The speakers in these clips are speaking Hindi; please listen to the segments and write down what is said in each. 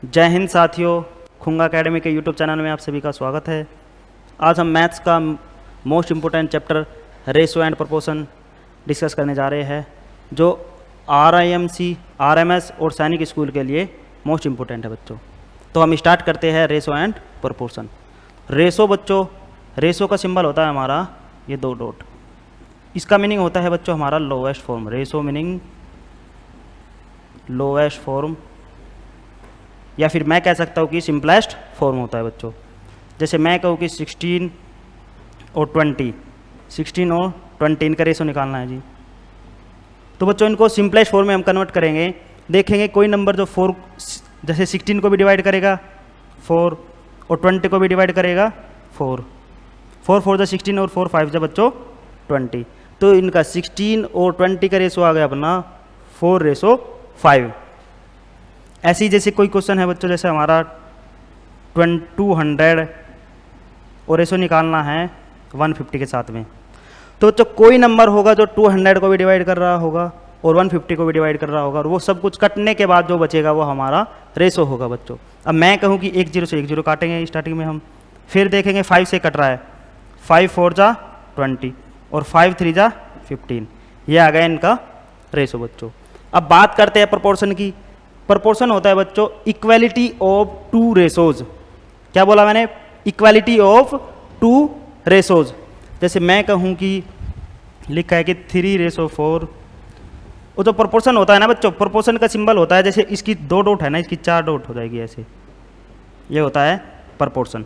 जय हिंद साथियों, खुंगा एकेडमी के यूट्यूब चैनल में आप सभी का स्वागत है। आज हम मैथ्स का most important chapter ratio and proportion discuss करने जा रहे हैं, जो RIMC, RMS और सैनिक स्कूल के लिए मोस्ट इम्पोर्टेंट है बच्चों। तो हम स्टार्ट करते हैं रेशो एंड प्रोपोर्शन। रेशो बच्चों, रेशो का सिंबल होता है हमारा ये 2 डॉट। इसका मीनिंग होता है बच्चों हमारा lowest form. Ratio meaning lowest form, या फिर मैं कह सकता हूँ कि सिंपलेस्ट फॉर्म होता है बच्चों। जैसे मैं कहूँ कि 16 और 20 इनका रेशो निकालना है जी, तो बच्चों इनको सिंपलेस्ट फॉर्म में हम कन्वर्ट करेंगे। देखेंगे कोई नंबर जो 4, जैसे 16 को भी डिवाइड करेगा 4 और 20 को भी डिवाइड करेगा 4 4 जा 16 और 4 5 जा बच्चों 20। तो इनका 16 और 20 का रेशो आ गया अपना 4:5। ऐसी जैसे कोई क्वेश्चन है बच्चों, जैसे हमारा 200 और रेशो निकालना है 150 के साथ में, तो बच्चों कोई नंबर होगा जो 200 को भी डिवाइड कर रहा होगा और 150 को भी डिवाइड कर रहा होगा, और वो सब कुछ कटने के बाद जो बचेगा वो हमारा रेशो होगा बच्चों। अब मैं कहूँ कि 1 0 से 1 0 काटेंगे स्टार्टिंग में हम, फिर देखेंगे 5 से कट रहा है, 5 4 जा 20 और 5 3 जा 15। ये आ गया इनका रेशो बच्चों। अब बात करते हैं प्रोपोर्शन की। प्रोपोर्शन होता है बच्चों इक्वालिटी ऑफ 2 रेशोज। क्या बोला मैंने? Equality of 2 ratios. जैसे मैं कहूँ कि लिखा है कि 3:4। वो जो प्रोपोर्शन होता है ना बच्चों, प्रोपोर्शन का सिंबल होता है, जैसे इसकी 2 डॉट है ना, इसकी 4 डॉट हो जाएगी ऐसे। ये होता है proportion.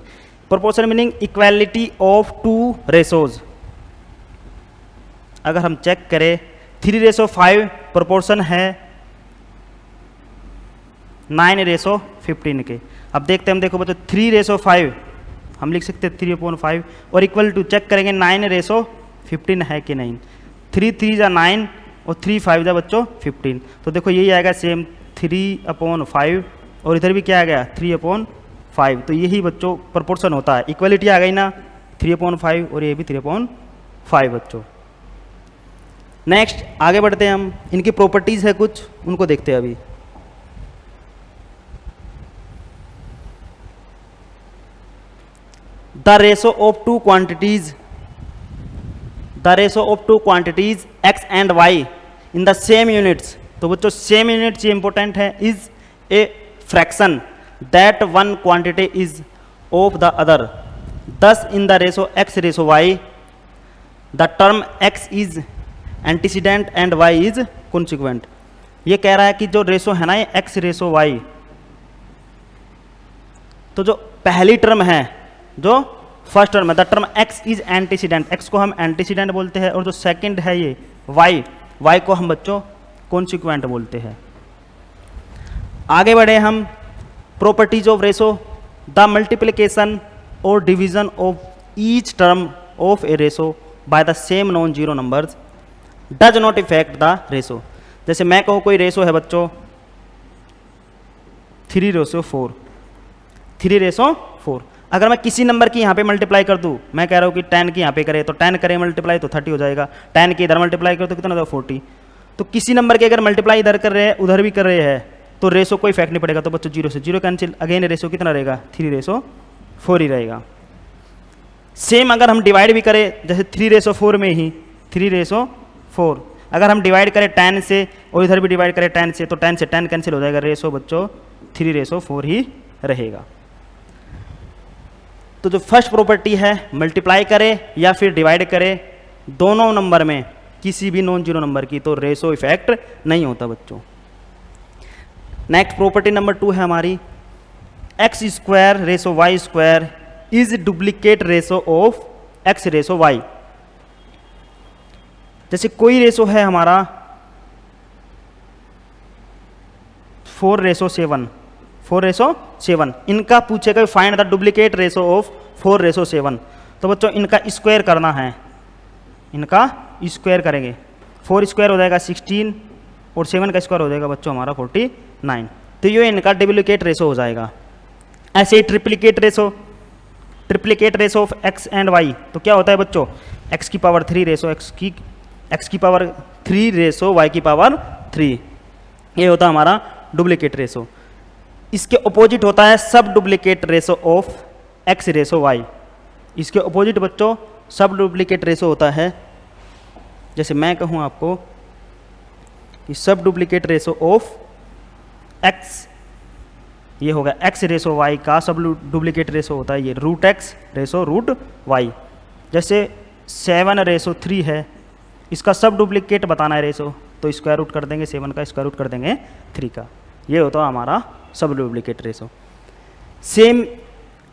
Proportion meaning equality of 2 ratios. अगर हम चेक करें 3:5 प्रोपोर्शन है 9:15 के। अब देखते हैं हम, देखो बच्चों 3:5 हम लिख सकते हैं 3/5 और इक्वल टू चेक करेंगे 9:15 है कि नहीं। 3 3 जा 9 और 3 5 जा बच्चों 15। तो देखो यही आएगा सेम 3/5 और इधर भी क्या आ गया 3/5। तो यही बच्चों प्रोपोर्शन होता है। इक्वलिटी आ गई ना 3/5 और ये भी 3/5 बच्चों। नेक्स्ट आगे बढ़ते हैं हम, इनकी प्रॉपर्टीज़ है कुछ, उनको देखते हैं अभी। The ratio of two quantities x and y in the same units। तो बच्चों सेम यूनिट्स ये इंपॉर्टेंट है। Is a fraction that one quantity is of the other, thus in the ratio x:y the term x is antecedent and y is consequent। ये कह रहा है कि जो रेशो है ना ये x:y, तो जो पहली टर्म है, जो फर्स्ट टर्म है, the term x is antecedent, x को हम एंटीसीडेंट बोलते हैं, और जो सेकंड है ये y को हम बच्चों कॉन्सिक्वेंट बोलते हैं। आगे बढ़े हम, properties of ratio. The multiplication और division of each term of a ratio by the same non zero numbers does not effect the ratio. जैसे मैं कहूँ कोई रेशो है बच्चों 3:4, 3:4। अगर मैं किसी नंबर की यहाँ पे मल्टीप्लाई कर दूँ, मैं कह रहा हूँ कि 10 की यहाँ पे करे, तो 10 करे मल्टीप्लाई तो 30 हो जाएगा, 10 की इधर मल्टीप्लाई करो तो कितना होगा 40। तो किसी नंबर की अगर मल्टीप्लाई इधर कर रहे हैं उधर भी कर रहे हैं तो रेशो कोई इफेक्ट नहीं पड़ेगा। तो बच्चों 0 से 0 कैंसिल, अगेन रेशो कितना रहेगा 3:4 ही रहेगा। सेम अगर हम डिवाइड भी करें, जैसे 3:4 में ही 3:4 अगर हम डिवाइड करें 10 से और इधर भी डिवाइड करें 10 से, तो 10 से 10 कैंसिल हो जाएगा, रेशो बच्चों 3:4 ही रहेगा। तो जो फर्स्ट प्रॉपर्टी है मल्टीप्लाई करे या फिर डिवाइड करे दोनों नंबर में किसी भी नॉन जीरो नंबर की, तो रेशो इफेक्ट नहीं होता बच्चों। नेक्स्ट प्रॉपर्टी नंबर 2 है हमारी x² is duplicate ratio of x:y। जैसे कोई रेशो है हमारा 4:7, इनका पूछेगा find the duplicate ratio of 4:7। तो बच्चों इनका स्क्वायर करना है, इनका स्क्वायर करेंगे, 4 स्क्वायर हो जाएगा 16 और 7 का स्क्वायर हो जाएगा बच्चों हमारा 49। तो ये इनका डुप्लीकेट रेशो हो जाएगा। ऐसे ही triplicate ratio of x and y, तो क्या होता है बच्चों x⁻3 ratio x⁻3 ratio y⁻3, ये होता है हमारा डुप्लीकेट रेशो। इसके अपोजिट होता है सब duplicate ratio of x ratio Y. इसके अपोजिट बच्चों सब डुप्लीकेट रेशो होता है, जैसे मैं कहूँ आपको कि सब डुप्लीकेट रेशो ऑफ एक्स, ये होगा एक्स रेशो वाई का सब डुप्लीकेट रेशो होता है ये root x ratio root y. जैसे 7:3 है, इसका सब डुप्लीकेट बताना है रेशो, तो स्क्वायर रूट कर देंगे 7 का, स्क्वायर रूट कर देंगे 3 का, ये होता है हमारा sub duplicate ratio. Same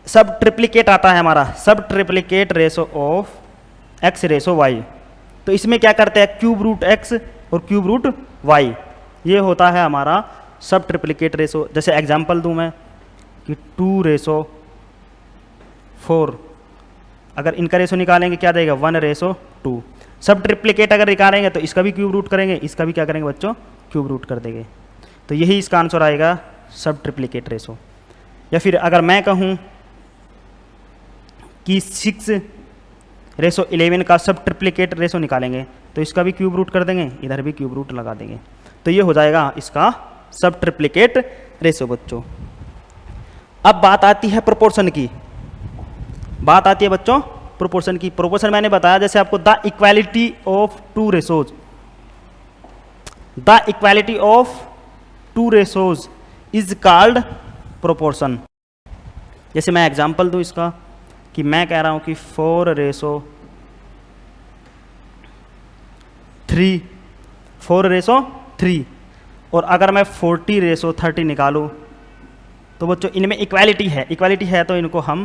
sub triplicate आता है हमारा sub triplicate ratio of x ratio y. तो इसमें क्या करते हैं क्यूब रूट एक्स और क्यूब रूट वाई, ये होता है हमारा सब ट्रिप्लीकेट रेशो। जैसे एग्जांपल दूं मैं कि 2:4, अगर इनका रेशो निकालेंगे क्या देगा 1:2। सब ट्रिप्लीकेट अगर निकालेंगे तो इसका भी क्यूब रूट करेंगे, इसका भी क्या करेंगे बच्चों क्यूब रूट कर देंगे। तो यही इसका आंसर आएगा सब ट्रिप्लीकेट रेशो। या फिर अगर मैं कहूँ कि 6:11 का सब ट्रिप्लीकेट रेशो निकालेंगे तो इसका भी क्यूब रूट कर देंगे, इधर भी क्यूब रूट लगा देंगे, तो ये हो जाएगा इसका सब ट्रिप्लीकेट रेशो बच्चों। अब बात आती है प्रोपोर्शन की, बात आती है बच्चों प्रोपोर्शन की। प्रोपोर्शन मैंने बताया जैसे आपको the equality of two ratios, the equality of two ratios is called proportion. जैसे मैं एग्जांपल दूं इसका कि मैं कह रहा हूं कि 4:3 और अगर मैं 40:30 निकालूं तो बच्चों इनमें इक्वालिटी है, इक्वालिटी है तो इनको हम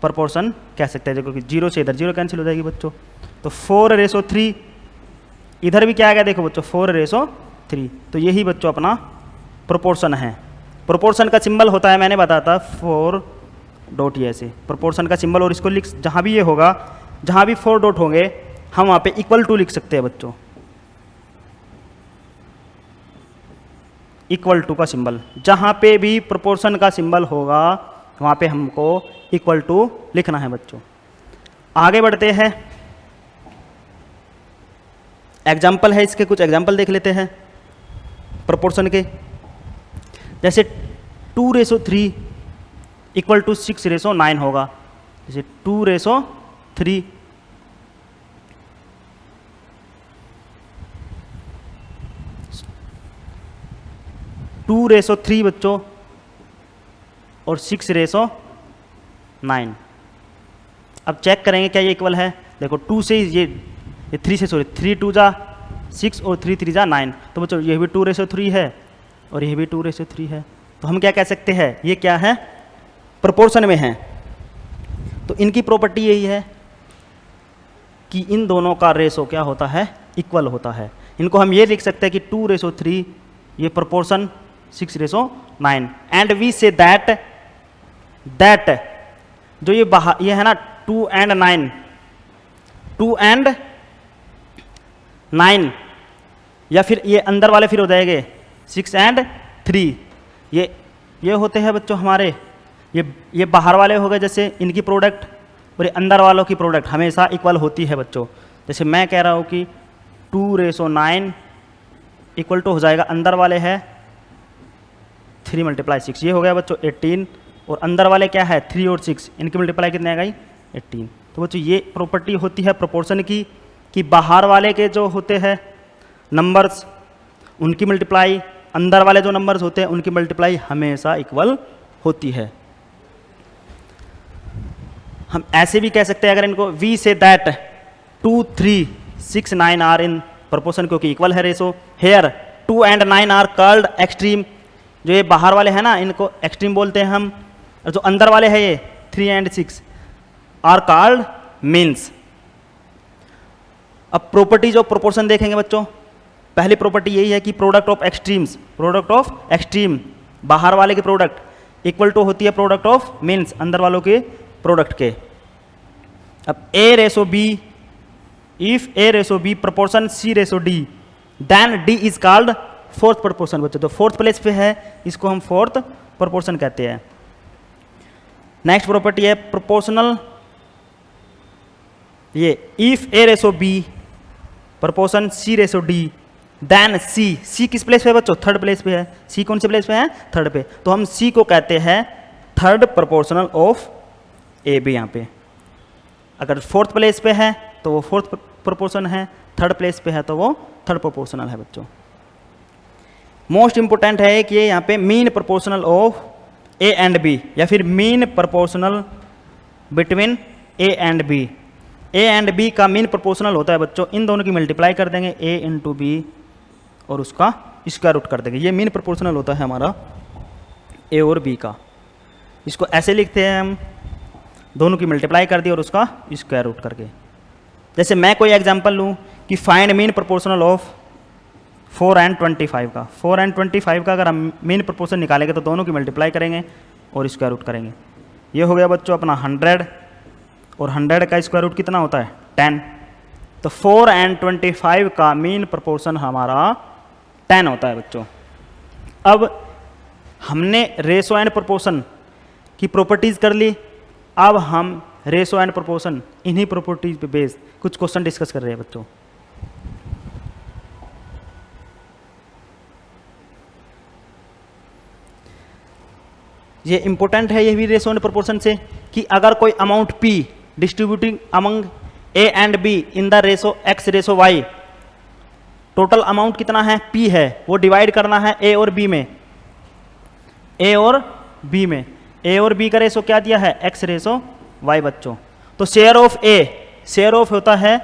प्रोपोर्शन कह सकते हैं, क्योंकि 0 से इधर 0 कैंसिल हो जाएगी बच्चों। तो 4:3 इधर भी क्या आ गया देखो बच्चों 4:3, तो यही बच्चों अपना प्रोपोर्शन है। प्रोपोर्शन का सिंबल होता है मैंने बताया था 4 डॉट, ये ऐसे प्रोपोर्शन का सिंबल, और इसको लिख जहाँ भी ये होगा, जहाँ भी 4 डॉट होंगे हम वहाँ पे इक्वल टू लिख सकते हैं बच्चों, इक्वल टू का सिंबल, जहाँ पे भी प्रोपोर्शन का सिंबल होगा वहाँ पे हमको इक्वल टू लिखना है बच्चों। आगे बढ़ते हैं, एग्जाम्पल है इसके, कुछ एग्जाम्पल देख लेते हैं प्रोपोर्शन के। जैसे 2:3 इक्वल टू 6:9 होगा। जैसे 2:3 2:3 बच्चों और 6:9। अब चेक करेंगे क्या ये इक्वल है। देखो 2 से ये 3 से, सॉरी 3 2 जा 6 और 3 3 जा 9, तो बच्चों ये भी 2:3 है और ये भी 2:3 है। तो हम क्या कह सकते हैं ये क्या है प्रोपोर्शन में है। तो इनकी प्रॉपर्टी यही है कि इन दोनों का रेशो क्या होता है इक्वल होता है। इनको हम ये लिख सकते हैं कि 2:3 ये proportion 6:9 and we say that जो ये बाहर ये है ना 2 and 9 या फिर ये अंदर वाले फिर हो जाएंगे 6 and 3, ये होते हैं बच्चों हमारे, ये बाहर वाले हो गए जैसे इनकी प्रोडक्ट, और ये अंदर वालों की प्रोडक्ट हमेशा इक्वल होती है बच्चों। जैसे मैं कह रहा हूँ कि 2:9 इक्वल टू हो जाएगा, अंदर वाले है 3 × 6, ये हो गया बच्चों 18, और अंदर वाले क्या है 3 और 6, इनकी मल्टीप्लाई कितने आ गई 18। तो बच्चों ये प्रॉपर्टी होती है प्रोपोर्शन की कि बाहर वाले के जो होते हैं नंबर्स उनकी मल्टीप्लाई, अंदर वाले जो नंबर्स होते हैं उनकी मल्टीप्लाई हमेशा इक्वल होती है। हम ऐसे भी कह सकते हैं अगर इनको we say that 2 3 6 9 are in proportion, क्योंकि इक्वल है ratio. Here 2 and 9 are called extreme, जो ये बाहर वाले हैं ना इनको एक्सट्रीम बोलते हैं हम, और जो अंदर वाले हैं ये 3 and 6 आर कॉल्ड मीन्स। अब प्रॉपर्टी जो प्रोपोर्शन देखेंगे बच्चों, पहली प्रॉपर्टी यही है कि product of extremes, product of extreme बाहर वाले की प्रोडक्ट इक्वल टू होती है प्रोडक्ट ऑफ मीन्स अंदर वालों के प्रोडक्ट के। अब A/B, if A/B proportion C/D then D is called fourth proportion बच्चों। तो फोर्थ प्लेस पे है, इसको हम फोर्थ प्रोपोर्शन कहते हैं। नेक्स्ट प्रॉपर्टी है प्रोपोर्शनल, ये if A/B proportion C/D then C किस प्लेस पे है बच्चों? थर्ड प्लेस पे है। सी कौन से प्लेस पे है? थर्ड पे। तो हम सी को कहते हैं third proportional of A B. यहाँ पे अगर फोर्थ प्लेस पे है तो वो फोर्थ प्रोपोर्शन है, थर्ड प्लेस पे है तो वो थर्ड प्रोपोर्शनल है बच्चों। मोस्ट इंपोर्टेंट है कि ये यहाँ पे mean proportional of a and b, या फिर mean proportional between a and b. A and b का मीन प्रोपोर्शनल होता है बच्चों, इन दोनों की मल्टीप्लाई कर देंगे ए इंटू बी और उसका स्क्वायर रूट कर देंगे। ये मीन प्रोपोर्शनल होता है हमारा ए और बी का। इसको ऐसे लिखते हैं हम, दोनों की मल्टीप्लाई कर दी और उसका स्क्वायर रूट करके। जैसे मैं कोई एग्जांपल लूँ कि find mean proportional of 4 and 25 का। 4 and 25 का अगर हम मीन प्रोपोर्शन निकालेंगे तो दोनों की मल्टीप्लाई करेंगे और स्क्वायर रूट करेंगे। ये हो गया बच्चों अपना 100, और 100 का स्क्वायर रूट कितना होता है? 10। तो 4 and 25 का मीन प्रोपोर्शन हमारा 10 होता है बच्चों। अब हमने रेशो एंड प्रोपोर्शन की प्रॉपर्टीज़ कर ली, अब हम रेशो एंड प्रोपोर्शन इन्हीं प्रॉपर्टीज पे बेस्ड कुछ क्वेश्चन डिस्कस कर रहे हैं बच्चों। ये इंपॉर्टेंट है ये भी रेशो एंड प्रोपोर्शन से, कि अगर कोई amount P distributing among A and B in the ratio X ratio Y, total amount कितना है? P है, वो डिवाइड करना है A और B में। A और B में, A और B का रेशो क्या दिया है? X रेशो Y बच्चों। तो share of A, share of होता है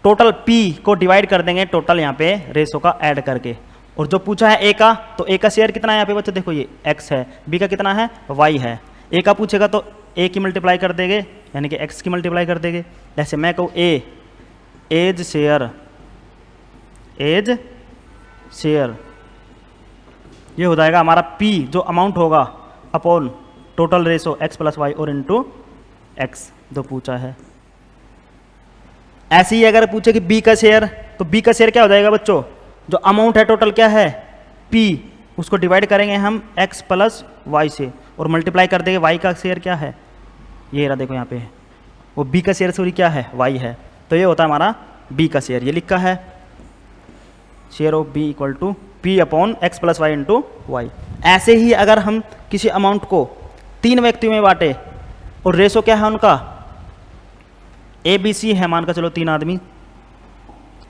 टोटल P को डिवाइड कर देंगे टोटल यहाँ पे रेशो का ऐड करके। और जो पूछा है A का, तो A का शेयर कितना है यहाँ पे बच्चों? देखो ये X है, B का कितना है? Y है। A का पूछेगा तो A की मल्टीप्लाई कर देंगे, यानी कि X की मल्टीप्लाई कर देंगे। जैसे मैं कहूँ A as share, as share, ये हो जाएगा हमारा P जो अमाउंट होगा upon total ratio X plus y और इंटू X जो पूछा है। ऐसे ही अगर पूछे कि B का शेयर, तो B का शेयर क्या हो जाएगा बच्चों? जो अमाउंट है टोटल क्या है? P, उसको डिवाइड करेंगे हम X प्लस वाई से और मल्टीप्लाई कर देंगे Y का शेयर क्या है? ये रहा देखो यहाँ पे, वो B का शेयर सॉरी क्या है? Y है। तो ये होता है हमारा B का शेयर, ये लिखा है share of B equal to P upon X plus y into y. ऐसे ही अगर हम किसी अमाउंट को 3 व्यक्तियों में बांटे और रेशो क्या है उनका? ABC है, मान का चलो 3 आदमी,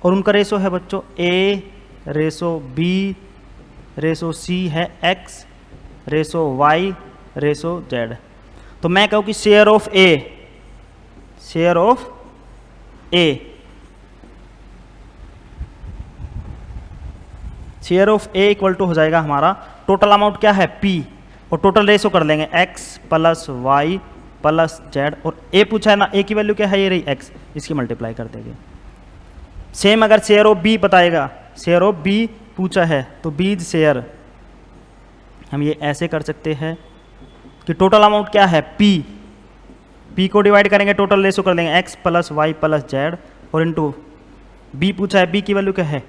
और उनका रेशो है बच्चों A ratio B ratio C है X ratio Y ratio Z। तो मैं कहूँ कि share of A, share of A, share of A equal to हो जाएगा हमारा टोटल अमाउंट क्या है? P, और टोटल रेशो कर लेंगे X plus Y plus Z, और A पूछा है ना, A की वैल्यू क्या है? ये रही X, इसकी मल्टीप्लाई कर देंगे। सेम अगर शेयर ऑफ B बताएगा, शेयर ऑफ B पूछा है तो बीज शेयर, हम ये ऐसे कर सकते हैं कि टोटल अमाउंट क्या है? P को डिवाइड करेंगे, टोटल रेशो कर देंगे X plus Y plus Z और इंटू B पूछा है, B की वैल्यू क्या है?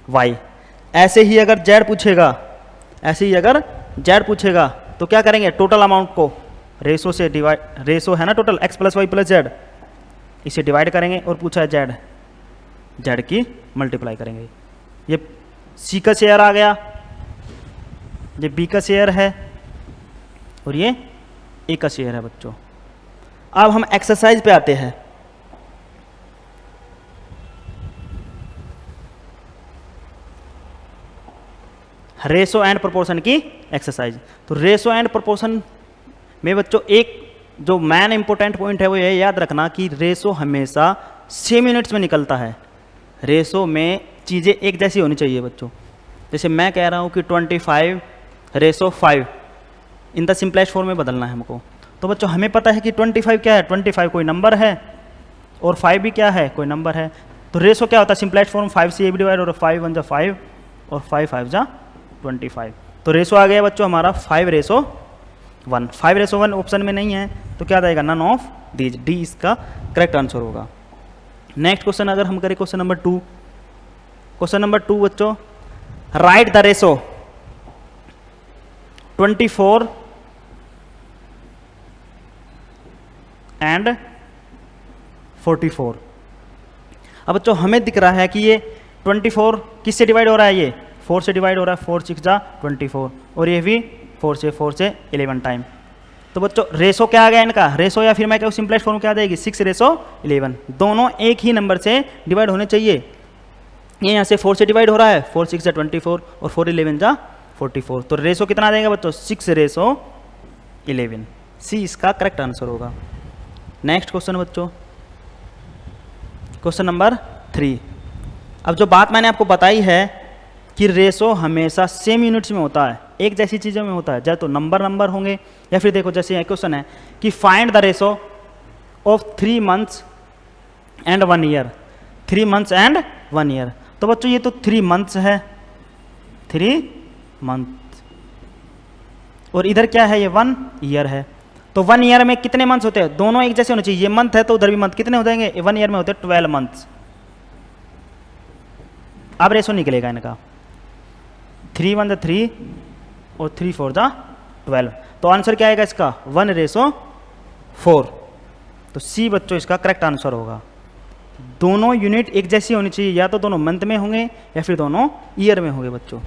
Y। ऐसे ही अगर Z पूछेगा, ऐसे ही अगर Z पूछेगा तो क्या करेंगे? टोटल अमाउंट को रेशो से डिवाइड, रेशो है ना total X plus Y plus Z, इसे डिवाइड करेंगे और पूछा है Z की मल्टीप्लाई करेंगे। ये C का शेयर आ गया, ये B का शेयर है और ये A का शेयर है बच्चों। अब हम एक्सरसाइज पे आते हैं। रेशो एंड प्रोपोर्शन की एक्सरसाइज। तो रेशो एंड प्रोपोर्शन में बच्चों एक जो मेन इंपॉर्टेंट पॉइंट है वो ये याद रखना कि रेशो हमेशा सेम यूनिट्स में निकलता है। रेशो में चीज़ें एक जैसी होनी चाहिए बच्चों। जैसे मैं कह रहा हूँ कि 25 ratio 5, in the simplest form में बदलना है हमको। तो बच्चों हमें पता है कि 25 क्या है? 25 कोई नंबर है और 5 भी क्या है? कोई नंबर है। तो रेशो क्या होता है? सिंपलेस्ट फॉर्म 5 से भी डिवाइड, और 5 1 जा 5 और 5 5 जा 25। तो रेशो आ गया बच्चों हमारा 5:1। 5:1 ऑप्शन में नहीं है तो क्या जाएगा? नन ऑफ दीज, डी इसका करेक्ट आंसर होगा। नेक्स्ट क्वेश्चन अगर हम करें क्वेश्चन नंबर 2, क्वेश्चन नंबर 2 बच्चों, राइट द रेशो 24 and 44। अब बच्चों हमें दिख रहा है कि ये 24 किससे डिवाइड हो रहा है, ये 4 से डिवाइड हो रहा है, 4 6 जा 24, और ये भी 4 से 11 टाइम। तो बच्चों रेशो क्या आ गया इनका, रेशो या फिर मैं कहूँ सिंपलेस्ट फॉर्म क्या आ जाएगी, 6:11। दोनों एक ही नंबर से डिवाइड होने चाहिए। ये यहाँ से 4 से डिवाइड हो रहा है, 4 6 जा 24 और 4 11 जा 44। तो रेशो कितना आ जाएगा बच्चों, 6:11। सी इसका करेक्ट आंसर होगा। नेक्स्ट क्वेश्चन बच्चों, क्वेश्चन नंबर 3। अब जो बात मैंने आपको बताई है कि रेशो हमेशा सेम यूनिट्स में होता है, एक जैसी चीज़ों में होता है, चाहे तो नंबर होंगे या फिर देखो जैसे यहाँ क्वेश्चन है कि find the ratio of 3 months and 1 year, 3 months and 1 year। तो बच्चों ये तो 3 months है, 3 months, और इधर क्या है, ये 1 year है। तो 1 year में कितने मंथ्स होते हैं, दोनों एक जैसे होने चाहिए। ये मंथ है तो उधर भी मंथ कितने हो जाएंगे, 1 year में होते हैं 12 months। अब रेशो निकलेगा इनका 3 1 3 और 3 4 12। तो आंसर क्या आएगा इसका, 1:4। तो सी बच्चों इसका करेक्ट आंसर होगा। दोनों यूनिट एक जैसी होनी चाहिए, या तो दोनों मंथ में होंगे या फिर दोनों ईयर में होंगे बच्चों।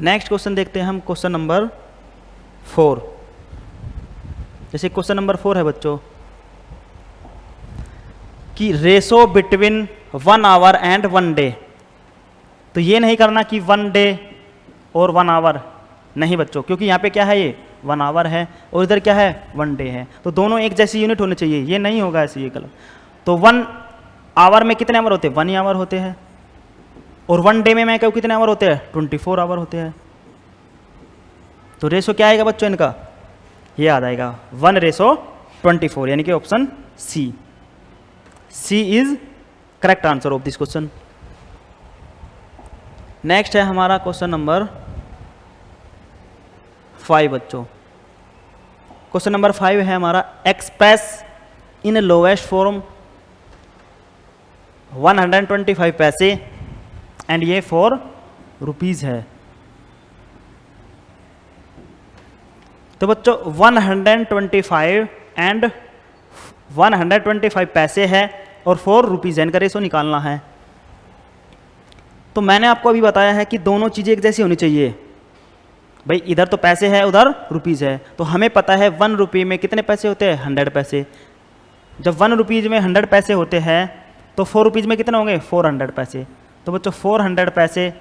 नेक्स्ट क्वेश्चन देखते हैं हम, क्वेश्चन नंबर 4। जैसे क्वेश्चन नंबर 4 है बच्चों कि ratio between 1 hour and 1 day। तो ये नहीं करना कि 1 day और 1 hour, नहीं बच्चों, क्योंकि यहाँ पे क्या है, ये 1 hour है और इधर क्या है, 1 day है। तो दोनों एक जैसी यूनिट होनी चाहिए, ये नहीं होगा ऐसे, ये गलत। तो 1 hour में कितने आवर होते हैं, 1 hour होते हैं, और 1 day में मैं कहूँ कितने आवर होते हैं, 24 hour होते हैं। तो रेशो क्या आएगा बच्चों इनका, ये आ जाएगा 1:24, यानी कि option C. C is correct answer of this question. Next है हमारा क्वेश्चन नंबर 5 बच्चों। क्वेश्चन नंबर 5 है हमारा, एक्सप्रेस इन लोएस्ट फॉर्म 125 पैसे एंड ये 4 रुपीज है। तो बच्चों 125 एंड 125 पैसे है और 4 रुपीज़ है, इनका रेशो निकालना है। तो मैंने आपको अभी बताया है कि दोनों चीज़ें एक जैसी होनी चाहिए। भाई इधर तो पैसे है, उधर रुपीज़ है, तो हमें पता है 1 रुपये में कितने पैसे होते हैं, 100 पैसे। जब 1 रुपीज़ में 100 पैसे होते हैं तो 4 रुपीज़ में कितने होंगे, 400 पैसे। तो बच्चों 400 पैसे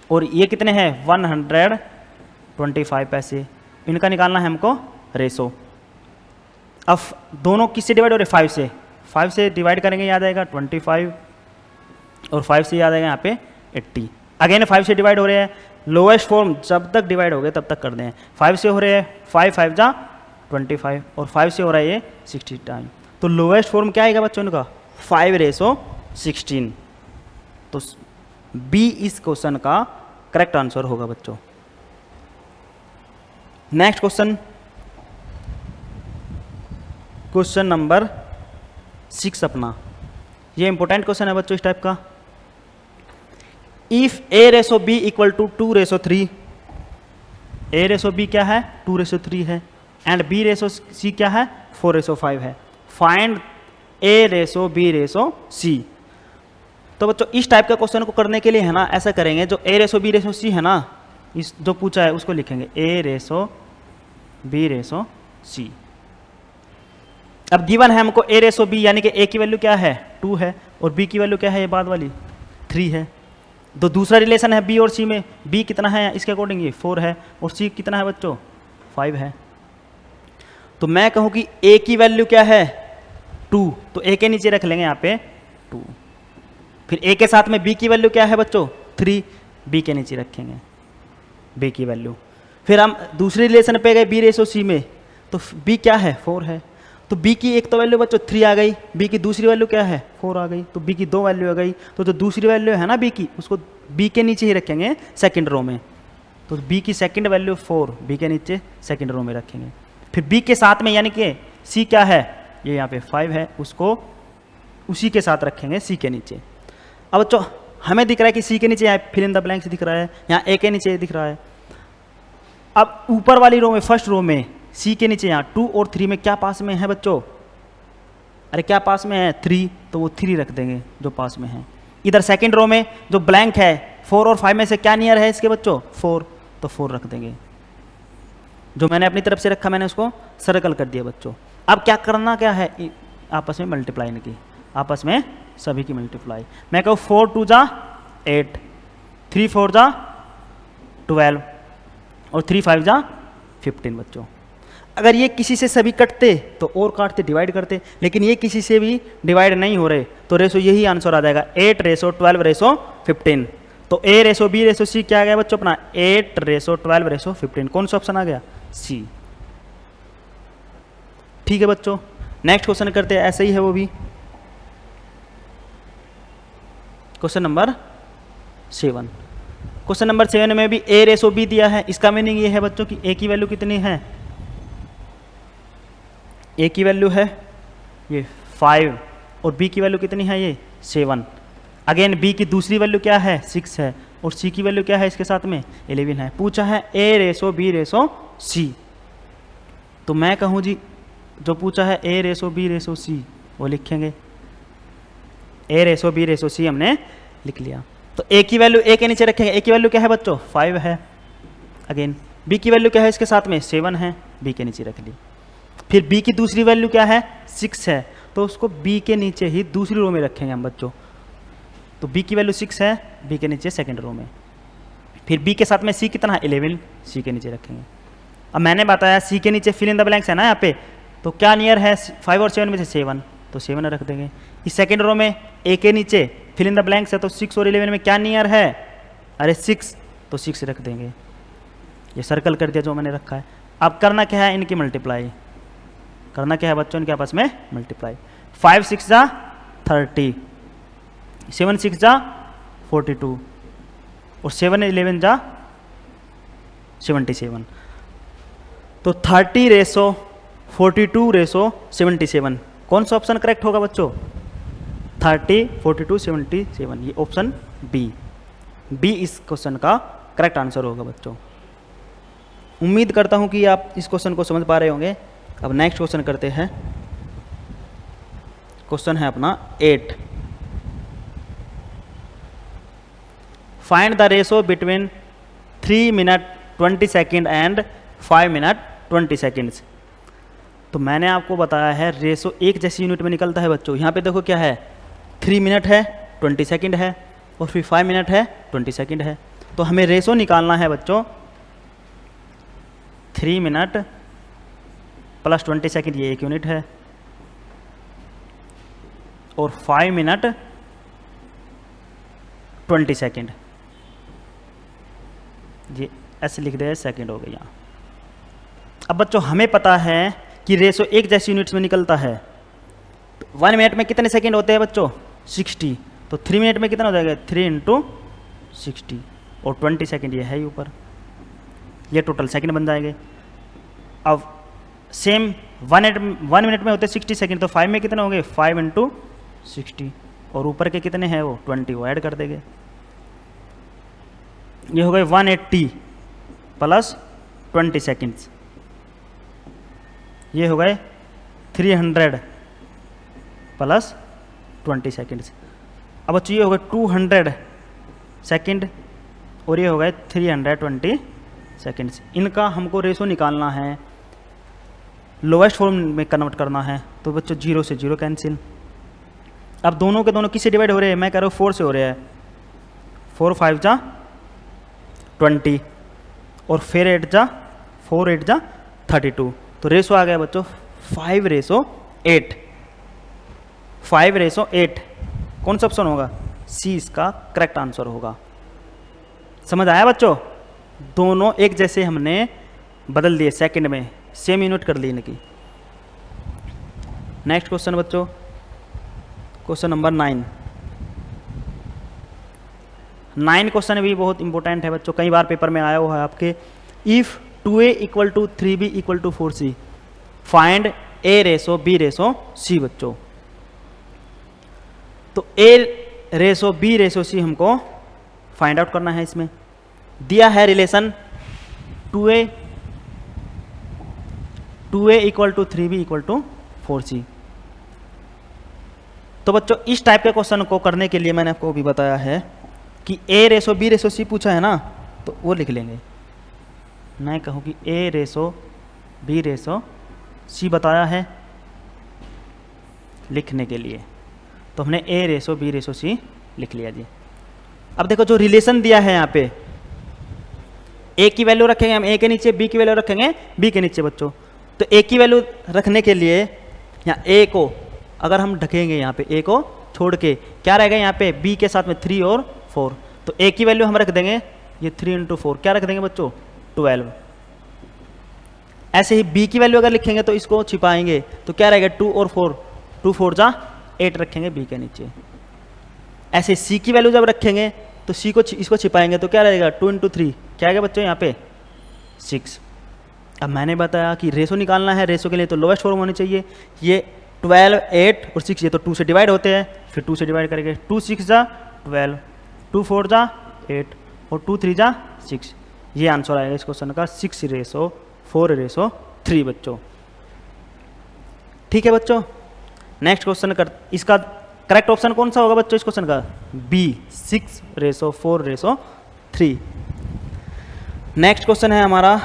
और ये कितने हैं, 125 पैसे, इनका निकालना है हमको रेशो। अब दोनों किससे डिवाइड हो रहे हैं, 5 से। 5 से डिवाइड करेंगे, याद आएगा 25, और 5 से याद आएगा यहाँ पे 80। अगेन 5 से डिवाइड हो रहे हैं, लोएस्ट फॉर्म जब तक डिवाइड हो गए तब तक कर दें। 5 से हो रहे हैं, 5 5 जा 25, और 5 से हो रहा है ये 60 टाइम। तो लोएस्ट फॉर्म क्या आएगा बच्चों इनका, 5:16। तो बी इस क्वेश्चन का करेक्ट आंसर होगा बच्चों। नेक्स्ट क्वेश्चन, क्वेश्चन नंबर 6 अपना, ये इंपॉर्टेंट क्वेश्चन है बच्चों इस टाइप का। इफ A:B = 2:3, A:B क्या है, 2:3 है, एंड B:C क्या है, 4:5 है। Find A:B:C। तो बच्चों इस टाइप का क्वेश्चन को करने के लिए है ना, ऐसा करेंगे, जो A:B:C है ना, इस जो पूछा है उसको लिखेंगे A:B:C। अब गिवन है हमको A:B, यानी कि A की वैल्यू क्या है, 2 है, और B की वैल्यू क्या है, ये बाद वाली 3 है। तो दूसरा रिलेशन है B और C में, B कितना है इसके अकॉर्डिंग, ये 4 है, और C कितना है बच्चों, 5 है। तो मैं कहूँ कि A की वैल्यू क्या है, 2, तो A के नीचे रख लेंगे यहाँ पे 2। फिर A के साथ में B की वैल्यू क्या है बच्चों, 3, B के नीचे रखेंगे B की वैल्यू। फिर हम दूसरे रिलेशन पे गए B:C में, तो B क्या है, 4 है। तो B की एक तो वैल्यू बच्चों 3 आ गई, B की दूसरी वैल्यू क्या है, 4 आ गई, तो B की 2 वैल्यू आ गई। तो जो दूसरी वैल्यू है ना B की, उसको B के नीचे ही रखेंगे सेकंड रो में। तो B की सेकंड वैल्यू 4 B के नीचे सेकंड रो में रखेंगे। फिर B के साथ में यानी कि C क्या है, ये यहाँ पे 5 है, उसको उसी के साथ रखेंगे C के नीचे। अब बच्चों हमें दिख रहा है कि C के नीचे यहाँ फिल इन द ब्लैंक्स दिख रहा है, यहाँ A के नीचे दिख रहा है। अब ऊपर वाली रो में, फर्स्ट रो में C के नीचे यहाँ 2 और 3 में क्या पास में है बच्चों, अरे क्या पास में है 3, तो वो 3 रख देंगे जो पास में है। इधर सेकंड रो में जो ब्लैंक है 4 और 5 में से क्या नियर है इसके बच्चों 4, तो 4 रख देंगे। जो मैंने अपनी तरफ से रखा मैंने उसको सर्कल कर दिया बच्चों। अब क्या करना क्या है, आपस में मल्टीप्लाई इनकी, आपस में सभी की मल्टीप्लाई। मैं कहूँ 4 2 जा 8, 3 4 जा 12 और 3 5 जा 15 बच्चों। अगर ये किसी से सभी कटते तो और काटते डिवाइड करते, लेकिन ये किसी से भी डिवाइड नहीं हो रहे, तो रेशो यही आंसर आ जाएगा 8:12:15। तो A:B:C क्या आ गया बच्चों अपना 8:12:15। कौन सा ऑप्शन आ गया सी। ठीक है बच्चों, नेक्स्ट क्वेश्चन करते हैं, ऐसे ही है वो भी। Question number 7। क्वेश्चन नंबर 7 में भी A:B दिया है। इसका मीनिंग ये है बच्चों कि A की वैल्यू कितनी है, A की वैल्यू है ये 5 और B की वैल्यू कितनी है ये 7। अगेन B की दूसरी वैल्यू क्या है 6 है और C की वैल्यू क्या है इसके साथ में 11 है। पूछा है A:B:C, तो मैं कहूँ जी जो पूछा है A:B:C वो लिखेंगे, A:B:C हमने लिख लिया। तो A की वैल्यू A के नीचे रखेंगे। A की वैल्यू क्या है बच्चों 5 है। अगेन B की वैल्यू क्या है इसके साथ में 7 है, B के नीचे रख ली। फिर B की दूसरी वैल्यू क्या है 6 है, तो उसको B के नीचे ही दूसरी रो में रखेंगे हम बच्चों। तो B की वैल्यू 6 है, B के नीचे सेकंड रो में। फिर B के साथ में C कितना है 11, C के नीचे रखेंगे। अब मैंने बताया C के नीचे फिल इन द ब्लैंक्स है ना यहाँ पे, तो क्या नियर है 5 और 7 में से 7, तो 7 रख देंगे। इस सेकंड रो में A के नीचे फिल इन द ब्लैंक्स है, तो 6 और 11 में क्या नियर है, अरे 6, तो 6 रख देंगे। ये सर्कल कर दिया जो मैंने रखा है। अब करना क्या है इनकी मल्टीप्लाई, करना क्या है बच्चों इनके आपस में मल्टीप्लाई। 5 6 जा 30, 7 6 जा 42 और 7 11 जा 77। तो 30:42:77 कौन सा ऑप्शन करेक्ट होगा बच्चों 30 42 77, ये ऑप्शन बी इस क्वेश्चन का करेक्ट आंसर होगा बच्चों। उम्मीद करता हूं कि आप इस क्वेश्चन को समझ पा रहे होंगे। अब नेक्स्ट क्वेश्चन करते हैं। क्वेश्चन है अपना 8। Find the ratio between 3 minute 20 second and 5 minute 20 seconds. तो मैंने आपको बताया है रेशो एक जैसी यूनिट में निकलता है बच्चों। यहाँ पे देखो क्या है 3 मिनट है 20 सेकेंड है और फिर 5 मिनट है 20 सेकेंड है। तो हमें रेशो निकालना है बच्चों 3 मिनट प्लस 20 सेकेंड, ये एक यूनिट है, और 5 मिनट 20 सेकेंड, ये ऐसे लिख दे सेकेंड हो गया। अब बच्चों हमें पता है कि रेशो एक जैसी यूनिट्स में निकलता है। 1 मिनट में कितने सेकेंड होते हैं बच्चों 60, तो 3 मिनट में कितना हो जाएगा 3 × 60 और 20 सेकेंड ये है ही ऊपर, ये टोटल सेकेंड बन जाएंगे। अब सेम 1 मिनट में होते 60 सेकेंड, तो 5 में कितने होंगे 5 × 60 और ऊपर के कितने हैं वो 20, वो ऐड कर देंगे। ये हो गए 180 प्लस 20 सेकेंड्स, ये हो गए 300 प्लस 20 सेकेंड्स। अब बच्चों ये हो गए 200 सेकेंड और ये हो गए 320 सेकेंड्स। इनका हमको रेशो निकालना है, लोवेस्ट फॉर्म में कन्वर्ट करना है। तो बच्चों 0 से 0 कैंसिल। अब दोनों के दोनों किससे डिवाइड हो रहे हैं, मैं कह रहा हूँ 4 से हो रहा है। 4 5 जा 20 और फिर 8 जा 4 8 जा 32। तो रेशो आ गया बच्चों 5:8। 5:8 कौन सा ऑप्शन होगा सी, इसका करेक्ट आंसर होगा। समझ आया बच्चों, दोनों एक जैसे हमने बदल दिए, सेकंड में सेम यूनिट कर ली इनकी। नेक्स्ट क्वेश्चन बच्चों, क्वेश्चन नंबर 9। 9 क्वेश्चन भी बहुत इंपॉर्टेंट है बच्चों, कई बार पेपर में आया हुआ है आपके। If 2a = 3b = 4c, find A:B:C बच्चों। तो A:B:C हमको फाइंड आउट करना है। इसमें दिया है रिलेशन 2a = 3b = 4c। तो बच्चों इस टाइप के क्वेश्चन को करने के लिए मैंने आपको अभी बताया है कि A ratio B ratio C पूछा है ना, तो वो लिख लेंगे। मैं कहूँ कि A ratio B ratio C बताया है लिखने के लिए, तो हमने A ratio B ratio C लिख लिया जी। अब देखो जो रिलेशन दिया है यहाँ पे, A की वैल्यू रखेंगे हम A के नीचे, B की वैल्यू रखेंगे B के नीचे बच्चों। तो A की वैल्यू रखने के लिए यहाँ A को अगर हम ढकेंगे, यहाँ पे A को छोड़ के क्या रहेगा यहाँ पे B के साथ में 3 और 4, तो A की वैल्यू हम रख देंगे ये 3 × 4 क्या रख देंगे बच्चों 12। ऐसे ही B की वैल्यू अगर लिखेंगे तो इसको छिपाएंगे तो क्या रहेगा 2 और 4, 2 4 जा 8 रखेंगे B के नीचे। ऐसे C की वैल्यू जब रखेंगे तो C को इसको छिपाएंगे तो क्या रहेगा 2 × 3 क्या आएगा बच्चों यहाँ पे 6। अब मैंने बताया कि रेशो निकालना है, रेशो के लिए तो लोएस्ट फॉर्म होनी चाहिए। ये 12 8 और 6 ये तो 2 से डिवाइड होते हैं, फिर 2 से डिवाइड करेंगे 2 6 जा 12, 2 4 जा 8 और 2 3 जा 6। ये आंसर आएगा इस क्वेश्चन का 6:4:3 बच्चों। ठीक है बच्चों, नेक्स्ट क्वेश्चन कर, इसका करेक्ट ऑप्शन कौन सा होगा बच्चों इस क्वेश्चन का B 6:4:3। नेक्स्ट क्वेश्चन है हमारा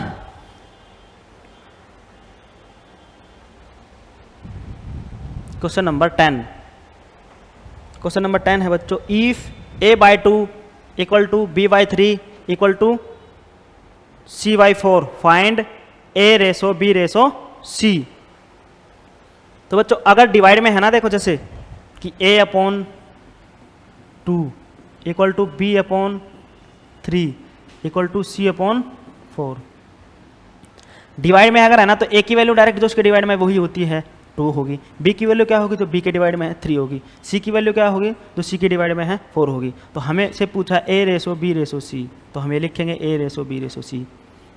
क्वेश्चन नंबर 10। क्वेश्चन नंबर 10 है बच्चों, if A/2 = B/3 = C/4 find A ratio B ratio C। तो बच्चों अगर डिवाइड में है ना, देखो जैसे कि A/2 = B/3 = C/4। डिवाइड में अगर है ना तो A की वैल्यू डायरेक्ट जो उसके डिवाइड में वही होती है 2 होगी, B की वैल्यू क्या होगी तो B के डिवाइड में 3 होगी, C की वैल्यू क्या होगी तो C के डिवाइड में है 4 होगी। तो हमें से पूछा A ratio B ratio C, तो हम ये लिखेंगे A ratio B ratio C।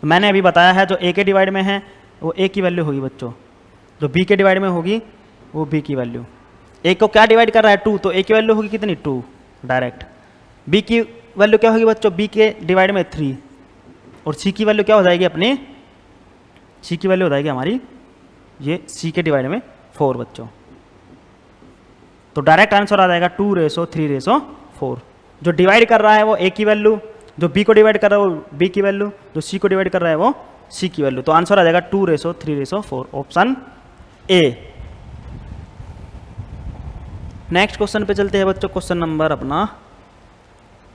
तो मैंने अभी बताया है जो A के डिवाइड में है वो A की वैल्यू होगी बच्चों, जो B के डिवाइड में होगी वो B की वैल्यू। A को क्या डिवाइड कर रहा है 2, तो A की वैल्यू होगी कितनी 2 डायरेक्ट। B की वैल्यू क्या होगी बच्चों B के डिवाइड में 3 और C की वैल्यू क्या हो जाएगी अपनी, C की वैल्यू हो जाएगी हमारी ये C के डिवाइड में 4 बच्चों। तो डायरेक्ट आंसर आ जाएगा 2:3:4। जो डिवाइड कर रहा है वो A की वैल्यू, जो B को डिवाइड कर रहा है वो B की वैल्यू, जो C को डिवाइड कर रहा है वो C की वैल्यू। तो आंसर आ जाएगा 2:3:4 ऑप्शन A। नेक्स्ट क्वेश्चन पे चलते हैं बच्चों, क्वेश्चन नंबर अपना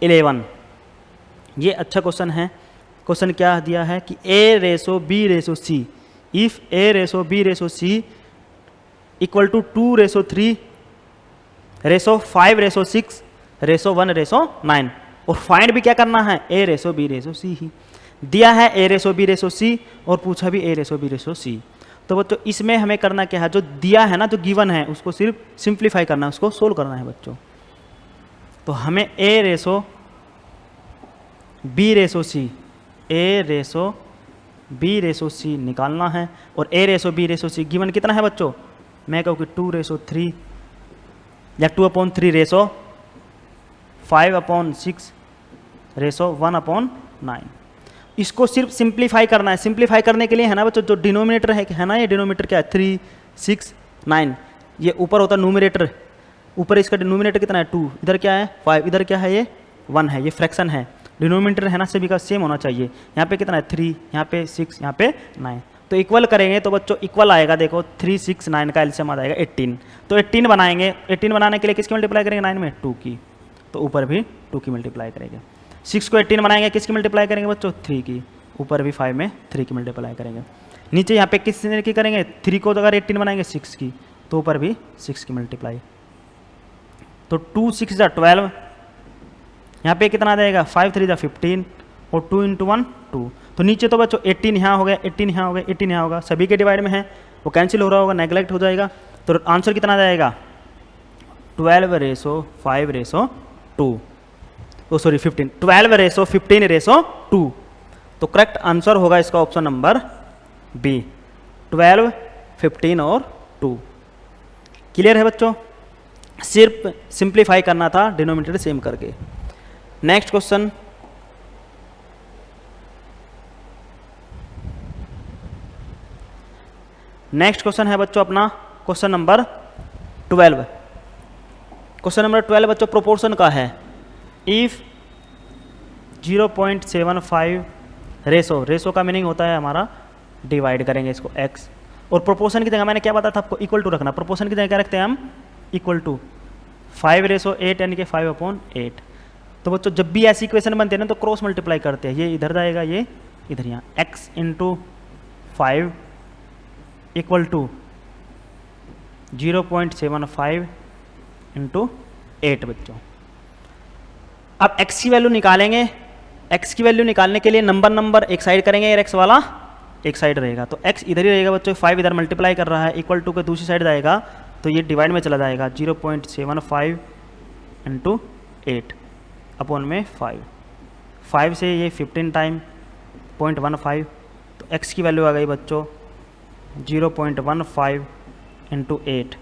11। ये अच्छा क्वेश्चन है। क्वेश्चन क्या दिया है कि A ratio B ratio C, if A ratio B ratio C = 2:3 ratio 5 ratio 6 ratio 1 ratio 9। और फाइंड भी क्या करना है A ratio B ratio C ही दिया है, A ratio B ratio C और पूछा भी A ratio B ratio C। तो बच्चों इसमें हमें करना क्या है, जो दिया है ना जो गिवन है उसको सिर्फ सिंप्लीफाई करना है, उसको सोल्व करना है बच्चों। तो हमें A ratio B ratio C, A ratio B ratio C निकालना है। और A ratio B ratio C given कितना है बच्चों, मैं कहूँ कि 2:3 या 2/3 रेसो 5/6 रेसो 1/9। इसको सिर्फ सिंप्लीफाई करना है। सिंप्लीफाई करने के लिए है ना बच्चों जो डिनोमिनेटर है ना, ये डिनोमिनेटर क्या है 3 6 9, ये ऊपर होता है नोमिनेटर, ऊपर इसका डिनोमिनेटर कितना है 2, इधर क्या है 5, इधर क्या है ये 1 है, ये फ्रैक्शन है। डिनोमिनेटर है ना सभी का सेम होना चाहिए। यहाँ पे कितना है 3, यहाँ पे 6, यहाँ पे 9। तो इक्वल करेंगे तो बच्चों इक्वल आएगा, देखो 3 6 9 का एलसीएम आ जाएगा 18। तो 18 बनाएंगे, 18 बनाने के लिए किसकी मल्टीप्लाई करेंगे 9 में 2 की, तो ऊपर भी 2 की मल्टीप्लाई करेंगे। 6 को 18 बनाएंगे किसकी मल्टीप्लाई करेंगे बच्चों 3 की, ऊपर भी 5 में 3 की मल्टीप्लाई करेंगे। नीचे यहाँ पे किस की करेंगे 3 को अगर 18 बनाएंगे 6 की, तो ऊपर भी 6 की मल्टीप्लाई। तो 2 6 जा 12, यहाँ पे कितना आ जाएगा 5 3 जा 15 और 2 × 1 2। तो नीचे तो बच्चों 18 यहाँ हो गया, 18 यहाँ हो गया, 18 यहाँ होगा, सभी के डिवाइड में है वो कैंसिल हो रहा होगा, नेगलेक्ट हो जाएगा। तो आंसर कितना आ जाएगा 12:5:2, ओ सॉरी 15, 12:15:2। तो करेक्ट आंसर होगा इसका ऑप्शन नंबर बी 12 15 और 2। क्लियर है बच्चों, सिर्फ सिंप्लीफाई करना था डिनोमिनेटर सेम करके। नेक्स्ट क्वेश्चन, नेक्स्ट क्वेश्चन है बच्चों अपना क्वेश्चन नंबर 12। क्वेश्चन नंबर 12 बच्चों प्रोपोर्शन का है। इफ़ 0.75 रेशो का मीनिंग होता है हमारा डिवाइड करेंगे इसको x, और प्रोपोर्शन की जगह मैंने क्या बताया था आपको, इक्वल टू रखना। प्रोपोर्शन की जगह क्या रखते हैं हम, इक्वल टू 5:8 यानी कि 5/8। तो बच्चों जब भी ऐसी इक्वेशन बनते हैं ना तो क्रॉस मल्टीप्लाई करते हैं, ये इधर जाएगा ये इधर, यहाँ x into 5 equal to 0.75 into 8 बच्चों। अब x की वैल्यू निकालेंगे, x की वैल्यू निकालने के लिए नंबर एक साइड करेंगे और x वाला एक साइड रहेगा, तो x इधर ही रहेगा बच्चों, 5 इधर मल्टीप्लाई कर रहा है, इक्वल टू के दूसरी साइड जाएगा तो ये डिवाइड में चला जाएगा, 0.75 इंटू 8 अपॉन में 5 से ये 15 टाइम 0.15, तो x की वैल्यू आ गई बच्चों 0.15 इंटू 8,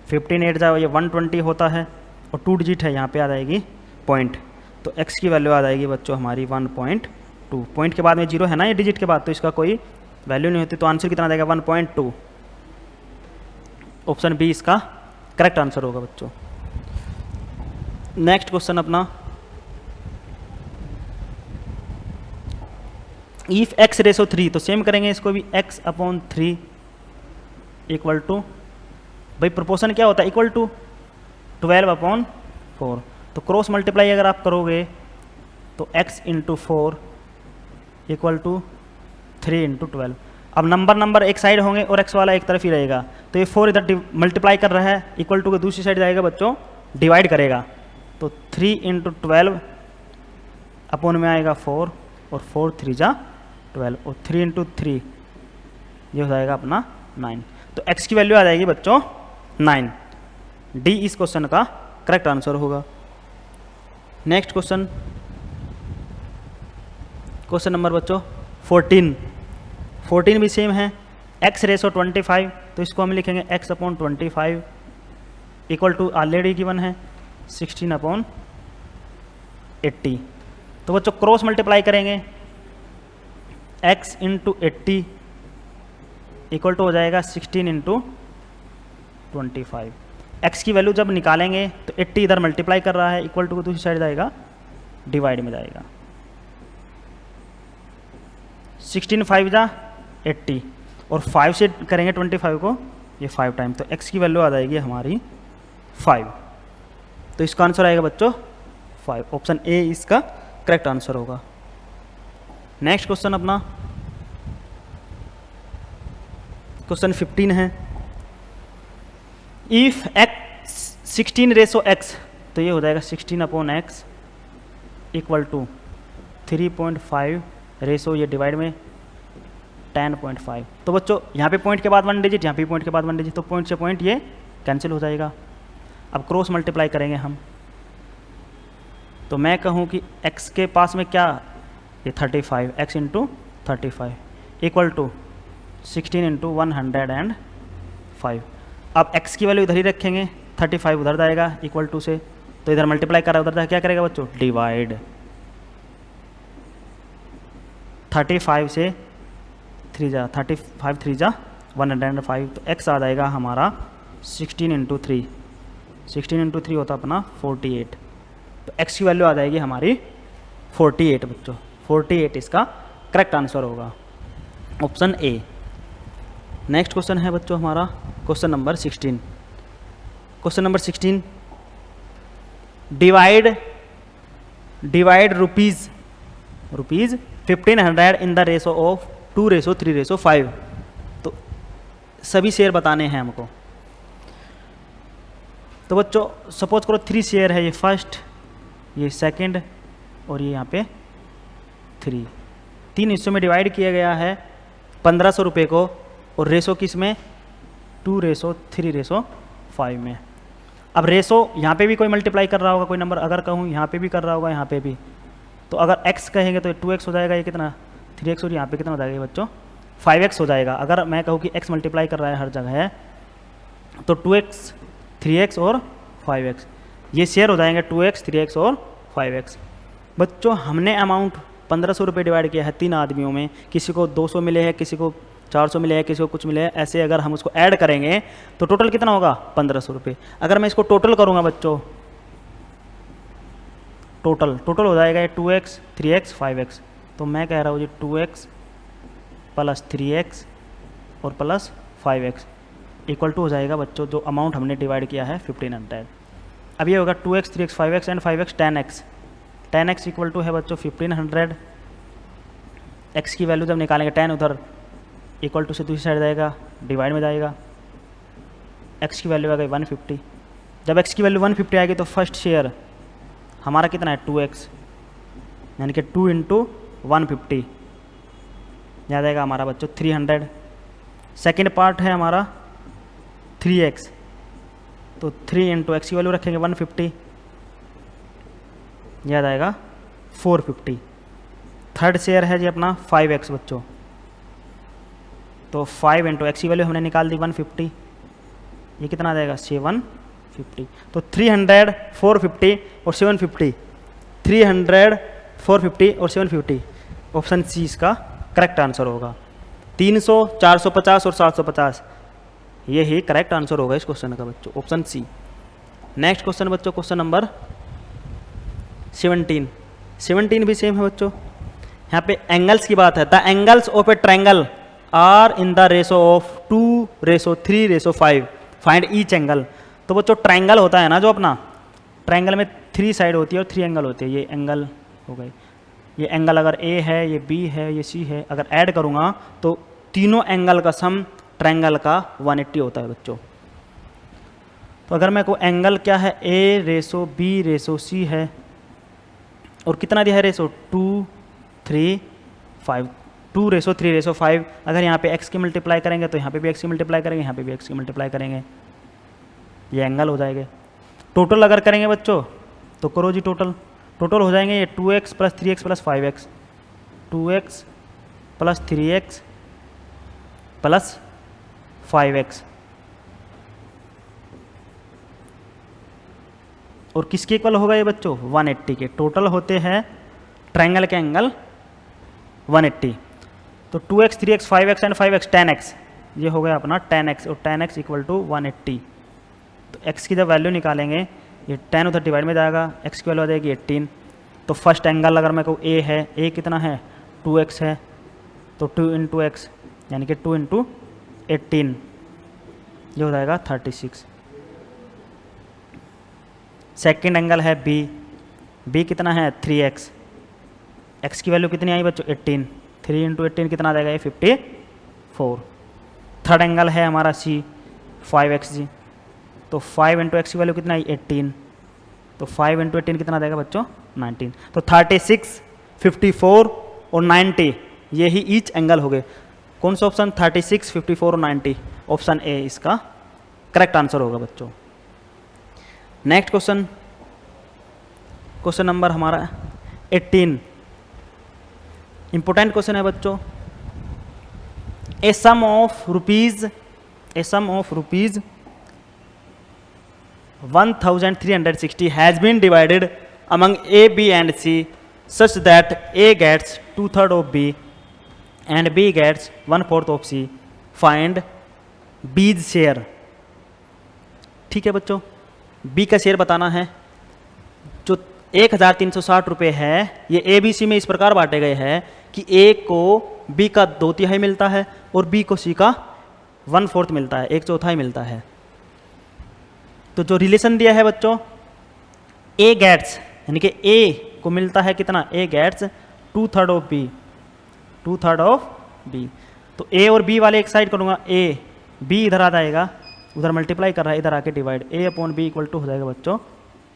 15 8 जाए ये 120 होता है, और 2 डिजिट है यहाँ पे आ जाएगी पॉइंट, तो x की वैल्यू आ जाएगी बच्चों हमारी 1.2। पॉइंट के बाद में 0 है ना ये डिजिट के बाद, तो इसका कोई वैल्यू नहीं होती, तो आंसर कितना आ जाएगा 1.2। ऑप्शन बी इसका करेक्ट आंसर होगा बच्चों। नेक्स्ट क्वेश्चन अपना, इफ x रेशो 3, तो सेम करेंगे इसको भी, x अपॉन 3 इक्वल टू, भाई प्रोपोर्शन क्या होता है, इक्वल टू 12/4, तो क्रॉस मल्टीप्लाई अगर आप करोगे तो x into 4 equal to 3 into 12। अब नंबर एक साइड होंगे और x वाला एक तरफ ही रहेगा, तो ये 4 इधर मल्टीप्लाई कर रहा है, इक्वल टू के दूसरी साइड जाएगा बच्चों, डिवाइड करेगा, तो 3 इंटू 12 अपॉन में आएगा 4, और 4 3 जा 12, और 3 इंटू 3 ये हो जाएगा अपना 9, तो x की वैल्यू आ जाएगी बच्चों 9। डी इस क्वेश्चन का करेक्ट आंसर होगा। नेक्स्ट क्वेश्चन, क्वेश्चन नंबर बच्चों 14 भी सेम है, x रेशो 25, तो इसको हम लिखेंगे x upon 25 equal to already given है 16/80, तो बच्चों क्रॉस मल्टीप्लाई करेंगे, x इंटू 80 इक्वल टू हो जाएगा 16 इंटू 25। x की वैल्यू जब निकालेंगे तो 80 इधर मल्टीप्लाई कर रहा है, इक्वल टू को दूसरी साइड जाएगा, डिवाइड में जाएगा, 16 5 जा 80, और 5 से करेंगे 25 को, ये 5 टाइम, तो x की वैल्यू आ जाएगी हमारी 5, तो इसका आंसर आएगा बच्चों 5। ऑप्शन ए इसका करेक्ट आंसर होगा। नेक्स्ट क्वेश्चन अपना क्वेश्चन 15 है, इफ x 16 रेशो x, तो ये हो जाएगा 16/x इक्वल टू 3.5 रेशो ये डिवाइड में 10.5, तो बच्चों यहाँ पे पॉइंट के बाद 1 डिजिट, यहाँ पे पॉइंट के बाद 1 डिजिट, तो पॉइंट से पॉइंट ये कैंसिल हो जाएगा। अब क्रॉस मल्टीप्लाई करेंगे हम, तो मैं कहूँ कि x के पास में क्या, ये 35, x into 35 equal to 16 into 105। अब x की वैल्यू इधर ही रखेंगे, 35 उधर जाएगा इक्वल टू से, तो इधर मल्टीप्लाई कर रहा है उधर क्या करेगा बच्चों, डिवाइड, 35 से 3 जा 35 3 जा 105, तो x आ जाएगा हमारा 16 इंटू 3, 16 इंटू 3 होता अपना 48, तो x की वैल्यू आ जाएगी हमारी 48 बच्चों। 48 इसका करेक्ट आंसर होगा, ऑप्शन ए। नेक्स्ट क्वेश्चन है बच्चों हमारा question number 16। Question number 16, divide rupees 1500 in the ratio of 2:3:5, तो सभी शेयर बताने हैं हमको। तो बच्चों सपोज करो 3 शेयर है, ये फर्स्ट, ये सेकंड, और ये यहाँ पे 3 हिस्सों में डिवाइड किया गया है 1500 रुपये को, और रेशो किस में, 2:3:5 में। अब रेशो यहाँ पे भी कोई मल्टीप्लाई कर रहा होगा, कोई नंबर अगर कहूँ यहाँ पे भी कर रहा होगा, यहाँ पे भी, तो अगर x कहेंगे तो 2x हो जाएगा, ये कितना 3x, और यहाँ पे कितना हो जाएगा बच्चों 5x हो जाएगा। अगर मैं कहूँ कि x मल्टीप्लाई कर रहा है हर जगह है, तो 2x 3x और 5x, ये शेयर हो जाएंगे 2x 3x और 5x। बच्चों हमने अमाउंट 1500 रुपये डिवाइड किया है 3 आदमियों में, किसी को 200 मिले हैं, किसी को 400 मिले हैं, किसी को कुछ मिले हैं, ऐसे अगर हम उसको ऐड करेंगे तो टोटल कितना होगा 1500 रुपये। अगर मैं इसको टोटल करूँगा बच्चों, टोटल हो जाएगा ये 2x 3x 5x। तो मैं कह रहा हूँ जी 2x प्लस 3x और प्लस 5x इक्वल टू हो जाएगा बच्चों जो अमाउंट हमने डिवाइड किया है 1500। अब ये होगा 2x 3x 5x and 5x 10x। 10x equal to है बच्चों 1500। x की वैल्यू जब निकालेंगे 10 उधर इक्वल टू से दूसरी साइड जाएगा, डिवाइड में जाएगा, x की वैल्यू आ गई 150। जब x की वैल्यू 150 आएगी तो फर्स्ट शेयर हमारा कितना है 2x, यानी कि 2 इंटू 150 याद आएगा हमारा बच्चों 300। सेकेंड पार्ट है हमारा 3x, तो 3 इंटू एक्स की वैल्यू रखेंगे 150 याद आएगा 450। थर्ड शेयर है जी अपना 5x बच्चों, तो 5 इंटू एक्स की वैल्यू हमने निकाल दी 150, ये कितना आ जाएगा 750। तो 300 450 और 750, 300 450 और 750 ऑप्शन सी इसका करेक्ट आंसर होगा। 300 450 और 750 ये ही करेक्ट आंसर होगा इस क्वेश्चन का बच्चों, ऑप्शन सी। नेक्स्ट क्वेश्चन बच्चों, क्वेश्चन नंबर 17 भी सेम है बच्चों। यहाँ पे एंगल्स की बात है। The angles of a triangle are in the ratio of 2:3:5 find each angle. तो बच्चों ट्रायंगल होता है ना जो अपना, ट्रायंगल में 3 साइड होती है और 3 एंगल होते हैं। ये एंगल हो गई, ये एंगल अगर ए है, ये बी है, ये सी है, अगर ऐड करूँगा तो तीनों एंगल का सम ट्रायंगल का 180 होता है बच्चों। तो अगर मैं को एंगल क्या है A:B:C है और कितना दिया है रेशो 2:3:5, 2:3:5। अगर यहाँ पे x की मल्टीप्लाई करेंगे तो यहाँ पे भी x की मल्टीप्लाई करेंगे, यहाँ पे भी x की मल्टीप्लाई करेंगे, ये एंगल हो जाएंगे। टोटल अगर करेंगे बच्चों तो करो जी टोटल हो जाएंगे ये 2x plus 3x plus 5x, 2x plus 3x plus 5x और किसके इक्वल होगा ये बच्चों 180 के। टोटल होते हैं ट्रायंगल के एंगल 180। तो 2x 3x 5x and 5x 10x ये हो गया अपना 10x और 10x इक्वल टू 180। तो x की जब वैल्यू निकालेंगे ये 10 उधर डिवाइड में जाएगा, x की वैल्यू आ जाएगी 18। तो फर्स्ट एंगल अगर मैं कहूँ a है, a कितना है 2x है, तो 2 इंटू x यानी कि 2 इंटू 18 ये हो जाएगा 36। सेकेंड एंगल है b कितना है 3x, x की वैल्यू कितनी आई बच्चों 18, 3 इंटू 18 कितना आ जाएगा ये 54। थर्ड एंगल है हमारा c 5x जी, तो 5 इंटू एक्स की वैल्यू कितना आई 18, तो 5 इंटू 18 कितना आ जाएगा बच्चों 19। तो 36 54 और 90 ये ही ईच एंगल हो गए। कौन सा ऑप्शन 36 54 और 90, ऑप्शन ए इसका करेक्ट आंसर होगा बच्चों। नेक्स्ट क्वेश्चन नंबर हमारा 18 इंपॉर्टेंट क्वेश्चन है बच्चों। ए सम of rupees 1360 has been divided among A, B and C such that A gets 2/3 of B and B gets 1/4 of C. Find B's share। ठीक है बच्चों, B का शेयर बताना है। जो 1360 रुपये है ये A B C में इस प्रकार बांटे गए हैं कि A को B का 2/3 मिलता है और B को C का 1/4 मिलता है, 1/4 मिलता है। तो जो रिलेशन दिया है बच्चों A गेट्स यानी कि A को मिलता है कितना, A gets 2/3 of B, 2/3 of B। तो A और B वाले एक साइड करूँगा, A B इधर आ जाएगा, उधर मल्टीप्लाई कर रहा है, इधर आके डिवाइड, A/B इक्वल टू हो जाएगा बच्चों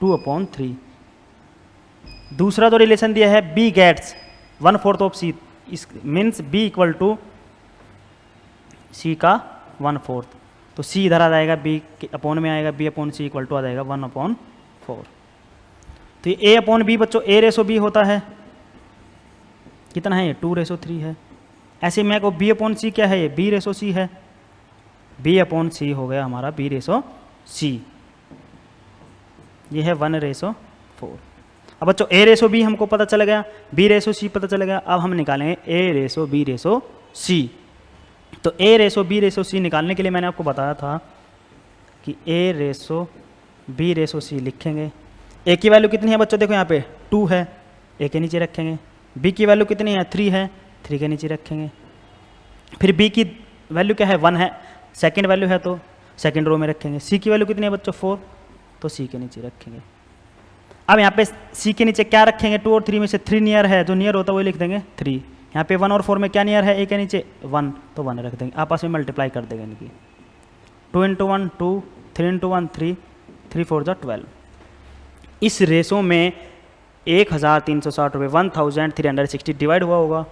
2/3। दूसरा जो रिलेशन दिया है B गेट्स 1/4 ऑफ C, इस means B equal to C का 1/4। तो C इधर आ जाएगा, B के अपॉन में आएगा, B/C इक्वल टू आ जाएगा 1/4। तो ये A/B बच्चों A/B होता है, कितना है ये 2/3 है। ऐसे में को B/C क्या है, ये B/C है, B/C हो गया हमारा B/C, ये है 1/4। अब बच्चों A/B हमको पता चल गया, B/C पता चल गया। अब हम निकालेंगे A/B/C। तो ए रेसो बी रेसो सी निकालने के लिए मैंने आपको बताया था कि ए रेसो बी रेसो सी लिखेंगे। ए की वैल्यू कितनी है बच्चों, देखो यहाँ पे 2 है, ए के नीचे रखेंगे। बी की वैल्यू कितनी है, 3 है, 3 के नीचे रखेंगे। फिर बी की वैल्यू क्या है, 1 है, सेकंड वैल्यू है तो सेकंड रो में रखेंगे। सी की वैल्यू कितनी है बच्चों, 4, तो सी के नीचे रखेंगे। अब यहाँ पे सी के नीचे क्या रखेंगे, 2 और 3 में से 3 नियर है, जो नियर होता है वही लिख देंगे 3। यहाँ पे 1 और 4 में क्या नियर है, ए के नीचे 1, तो 1 रख देंगे, आपस में मल्टीप्लाई कर देंगे इनकी। 2 × 1 2, 3 × 1 3, 3 4 = 12। इस रेशो में 1360 रुपये 1360 डिवाइड हुआ होगा।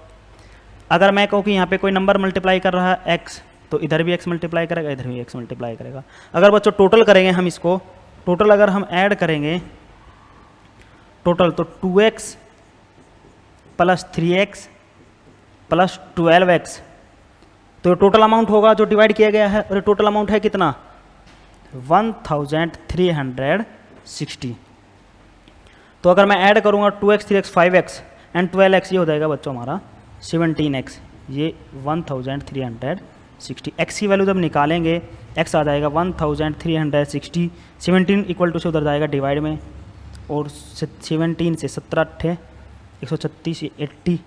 अगर मैं कहूँ कि यहाँ पे कोई नंबर मल्टीप्लाई कर रहा है x, तो इधर भी x मल्टीप्लाई करेगा, इधर भी x मल्टीप्लाई करेगा। अगर बच्चों टोटल करेंगे हम इसको, टोटल अगर हम ऐड करेंगे टोटल, तो 2x + 3x + 12x, तो टोटल अमाउंट होगा जो डिवाइड किया गया है, और टोटल अमाउंट है कितना, 1360। तो अगर मैं ऐड करूँगा 2x 3x 5x and 12x, ये हो जाएगा बच्चों हमारा 17x, ये 1360। x की वैल्यू जब निकालेंगे x आ जाएगा 1360, 17 इक्वल टू से उधर जाएगा डिवाइड में, और 17 से 17 8 136, 80,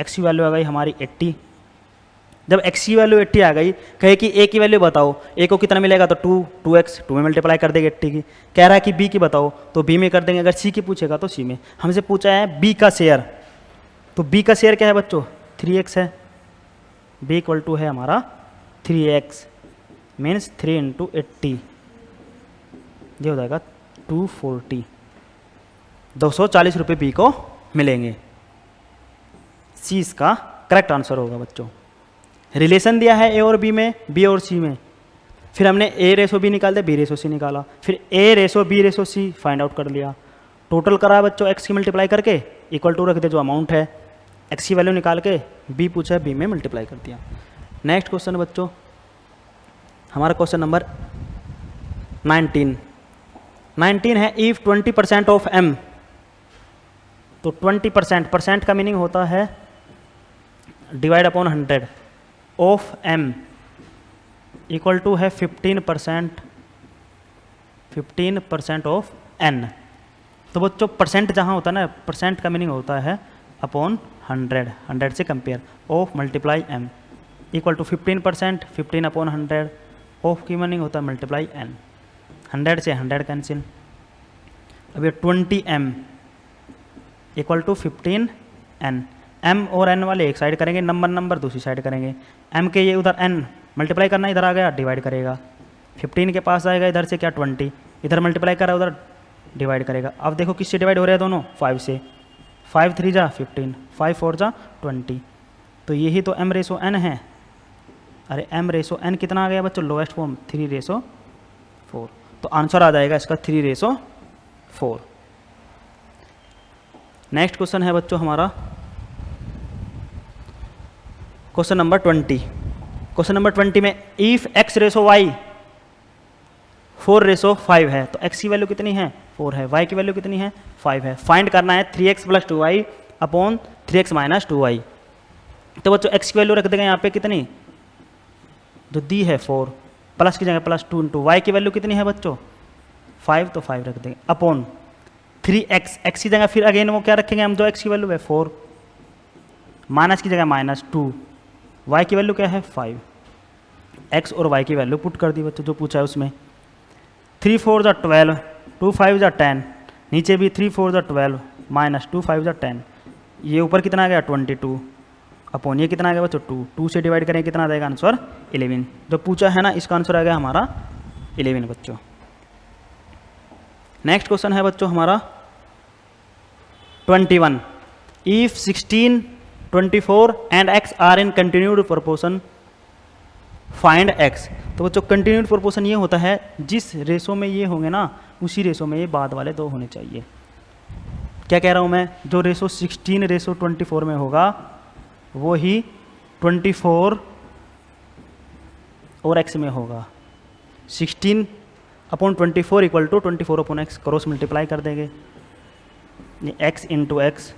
x की वैल्यू आ गई हमारी 80। जब x की वैल्यू 80 आ गई, कहे कि a की वैल्यू बताओ, a को कितना मिलेगा, तो 2x 2 में मल्टीप्लाई कर देंगे 80 की। कह रहा है कि b की बताओ, तो b में कर देंगे। अगर c की पूछेगा तो c में। हमसे पूछा है b का शेयर, तो b का शेयर क्या है बच्चों, 3x है, b इक्वल टू है हमारा 3x, मीन्स 3 × 80, ये हो जाएगा 240, 240 रुपये b को मिलेंगे। c इसका करेक्ट आंसर होगा बच्चों। रिलेशन दिया है a और b में, b और c में, फिर हमने a रेशो b निकाल दिया, b रेशो c निकाला, फिर a ratio b ratio c find out कर लिया। टोटल करा बच्चों x की मल्टीप्लाई करके, इक्वल टू रख दे जो अमाउंट है, x की वैल्यू निकाल के b पूछा है, b में मल्टीप्लाई कर दिया। नेक्स्ट क्वेश्चन बच्चों हमारा क्वेश्चन नंबर 19 है, इफ 20% ऑफ m, तो 20% परसेंट का मीनिंग होता है divide upon 100 of m equal to है 15% ऑफ n। तो बच्चों परसेंट जहाँ होता है ना, परसेंट का मीनिंग होता है अपॉन 100 से compare, of multiply m equal to 15%, 15 upon 100, of की मीनिंग होता है मल्टीप्लाई n। 100 से 100 कैंसिल। अब ये 20m equal to 15n, m और n वाले एक साइड करेंगे, नंबर दूसरी साइड करेंगे। m के ये उधर n मल्टीप्लाई करना, इधर आ गया डिवाइड करेगा, 15 के पास आएगा इधर से क्या 20, इधर मल्टीप्लाई करा उधर डिवाइड करेगा। अब देखो किससे डिवाइड हो रहे हैं दोनों, 5 से, 5 3 = 15, 5 4 = 20, तो यही तो m रेशो n है। अरे m रेशो n कितना आ गया बच्चों, लोएस्ट फॉर्म 3/4, तो आंसर आ जाएगा इसका 3/4। नेक्स्ट क्वेश्चन है बच्चों हमारा क्वेश्चन नंबर 20। क्वेश्चन नंबर 20 में इफ x रेशो y 4/5 है, तो x की वैल्यू कितनी है, 4 है, y की वैल्यू कितनी है, 5 है। फाइंड करना है 3x + 2y upon 3x - 2y। तो बच्चों x की वैल्यू रख देंगे यहाँ पे कितनी, जो दी है 4, प्लस की जगह +2 × y की वैल्यू कितनी है बच्चों 5, तो 5 रख देंगे अपॉन 3x, x की जगह फिर अगेन वो क्या रखेंगे हम, जो x की वैल्यू है 4, माइनस की जगह -2, y की वैल्यू क्या है 5, x और y की वैल्यू पुट कर दी बच्चों जो पूछा है उसमें। 3 4 = 12, 2 5 = 10, नीचे भी 3 4 = 12, -2 5 = 10, ये ऊपर कितना आ गया 22, अपॉन ये कितना आ गया बच्चों 2 से डिवाइड करें कितना आ जाएगा आंसर 11। जो पूछा है ना इसका आंसर आ गया हमारा 11 बच्चों। नेक्स्ट क्वेश्चन है बच्चों हमारा 21, if 16 24 and x are in continued proportion find x। तो बच्चों कंटिन्यूड प्रोपोर्शन ये होता है जिस रेशो में ये होंगे ना उसी रेशो में ये बाद वाले दो होने चाहिए। क्या कह रहा हूँ मैं, जो रेशो 16/24 में होगा वो ही 24 और x में होगा। 16/24 equal to 24/x, cross multiply कर देंगे, x × x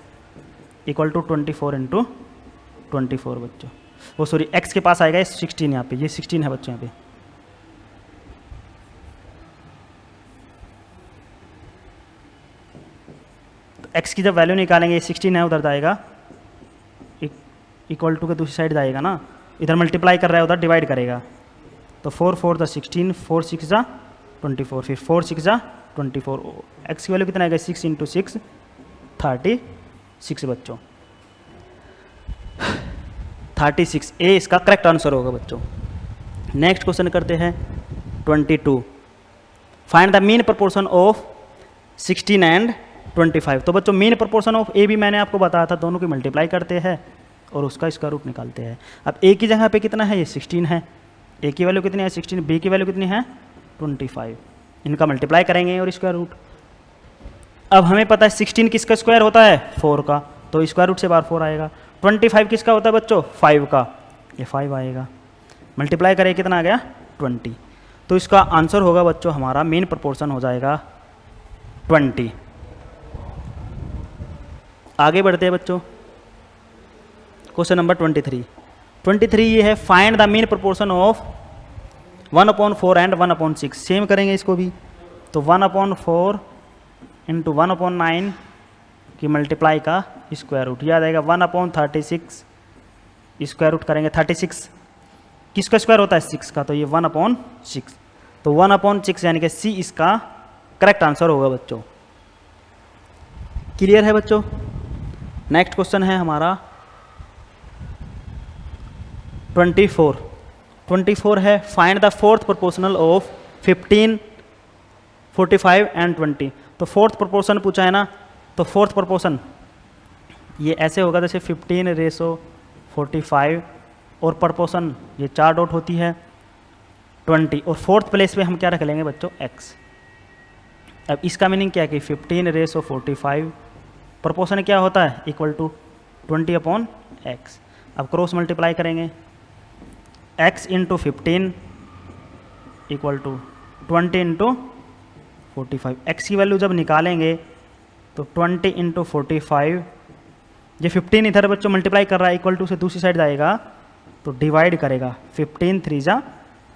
इक्वल टू 24 × 24 बच्चों। वो सॉरी x के पास आएगा ये 16 यहाँ पे, ये 16 है बच्चों यहाँ पे। तो x की जब वैल्यू निकालेंगे ये 16 है, उधर जाएगा इक्वल टू के दूसरी साइड जाएगा ना, इधर मल्टीप्लाई कर रहा है उधर डिवाइड करेगा। तो 4 4 16, 4 6 24, फिर 4 6 24, x की वैल्यू कितना आएगा 6 इंटू 6 36 बच्चों, 36 ए इसका करेक्ट आंसर होगा बच्चों। नेक्स्ट क्वेश्चन करते हैं 22, find the mean proportion of 16 and 25। तो बच्चों मीन प्रोपोर्शन ऑफ ए भी मैंने आपको बताया था, दोनों की मल्टीप्लाई करते हैं और उसका स्क्वायर रूट निकालते हैं। अब ए की जगह पे कितना है, ये 16 है, ए की वैल्यू कितनी है 16, बी की वैल्यू कितनी है 25, इनका मल्टीप्लाई करेंगे और स्क्वायर रूट। अब हमें पता है 16 किसका स्क्वायर होता है 4 का, तो स्क्वायर रूट से बाहर 4 आएगा। 25 किसका होता है बच्चों 5 का, ये 5 आएगा, मल्टीप्लाई करें कितना आ गया 20। तो इसका आंसर होगा बच्चों हमारा मीन प्रोपोर्शन हो जाएगा 20। आगे बढ़ते हैं बच्चों, क्वेश्चन नंबर 23 ये है find the mean proportion of 1/4 and 1/6। Same करेंगे इसको भी, तो 1/4 इंटू 1/9 की मल्टीप्लाई का स्क्वायर रूट, याद आएगा 1/36 स्क्वायर रूट करेंगे 36 किसका स्क्वायर होता है 6 का, तो ये 1/6, तो 1/6 यानी कि सी इसका करेक्ट आंसर होगा बच्चों। क्लियर है बच्चों। नेक्स्ट क्वेश्चन है हमारा 24 है find the fourth proportional of 15, 45 and 20। तो फोर्थ प्रोपोर्शन पूछा है ना, तो फोर्थ प्रोपोर्शन ये ऐसे होगा जैसे 15:45 और प्रोपोर्शन ये 4 डॉट होती है 20, और फोर्थ प्लेस पे हम क्या रख लेंगे बच्चों x। अब इसका मीनिंग क्या है कि 15:45 प्रोपोर्शन क्या होता है इक्वल टू 20/x। अब क्रॉस मल्टीप्लाई करेंगे, x into 15 equal to 20 into 45। x की वैल्यू जब निकालेंगे तो 20 इंटू 45, ये 15 इधर बच्चों मल्टीप्लाई कर रहा है इक्वल टू से दूसरी साइड जाएगा तो डिवाइड करेगा, 15 3 जा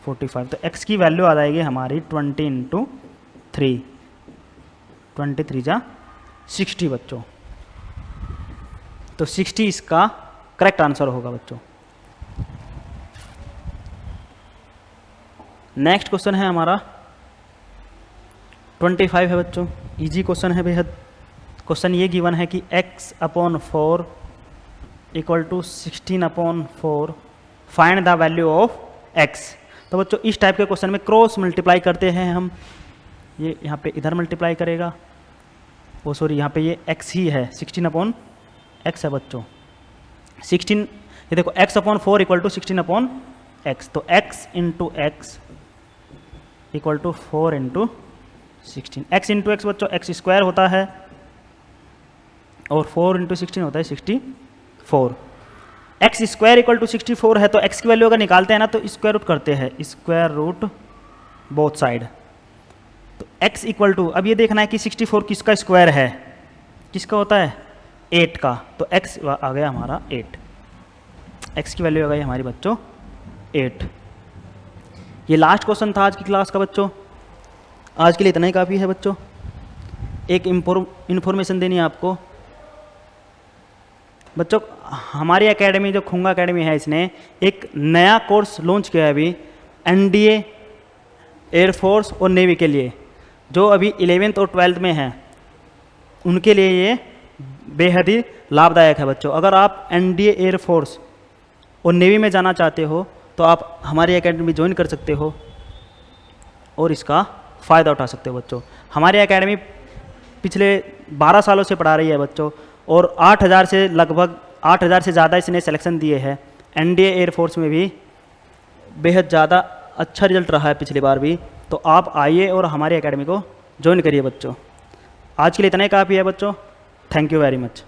45। तो x की वैल्यू आ जाएगी हमारी 20 इंटू 3, 23 जा 60 बच्चों। तो 60 इसका करेक्ट आंसर होगा बच्चों। नेक्स्ट क्वेश्चन है हमारा 25 है बच्चों, इजी क्वेश्चन है बेहद। क्वेश्चन ये गिवन है कि x/4 equal to 16/4 find the value of x। तो बच्चों इस टाइप के क्वेश्चन में क्रॉस मल्टीप्लाई करते हैं हम, ये यहाँ पे इधर मल्टीप्लाई करेगा, वो सॉरी यहाँ पे ये x ही है, 16/x है बच्चों। 16 ये देखो x/4 इक्वल टू 16/x, तो x into x equal to 4 into 16। x into x बच्चों x स्क्वायर होता है और 4 इंटू 16 होता है 64। x स्क्वायर इक्वल टू 64 है, तो x की वैल्यू अगर निकालते हैं ना तो स्क्वायर रूट करते हैं, स्क्वायर रूट बोथ साइड। तो x इक्वल टू, अब ये देखना है कि 64 किसका स्क्वायर है, किसका होता है 8 का, तो x आ गया हमारा 8, x की वैल्यू आ गई हमारी बच्चों 8। ये लास्ट क्वेश्चन था आज की क्लास का बच्चों, आज के लिए इतना ही काफ़ी है बच्चों। एक इन्फॉर्मेशन देनी है आपको बच्चों, हमारी एकेडमी जो खुंगा एकेडमी है, इसने एक नया कोर्स लॉन्च किया है अभी NDA, एयरफोर्स और नेवी के लिए, जो अभी 11th और 12th में हैं उनके लिए ये बेहद ही लाभदायक है बच्चों। अगर आप NDA, एयरफोर्स और नेवी में जाना चाहते हो तो आप हमारी एकेडमी ज्वाइन कर सकते हो और इसका फ़ायदा उठा सकते हो बच्चों। हमारी एकेडमी पिछले 12 सालों से पढ़ा रही है बच्चों, और 8000 से लगभग 8000 से ज़्यादा इसने सिलेक्शन दिए हैं। NDA, एयरफोर्स में भी बेहद ज़्यादा अच्छा रिजल्ट रहा है पिछली बार भी। तो आप आइए और हमारी एकेडमी को ज्वाइन करिए बच्चों। आज के लिए इतना ही काफ़ी है बच्चों। Thank you very much.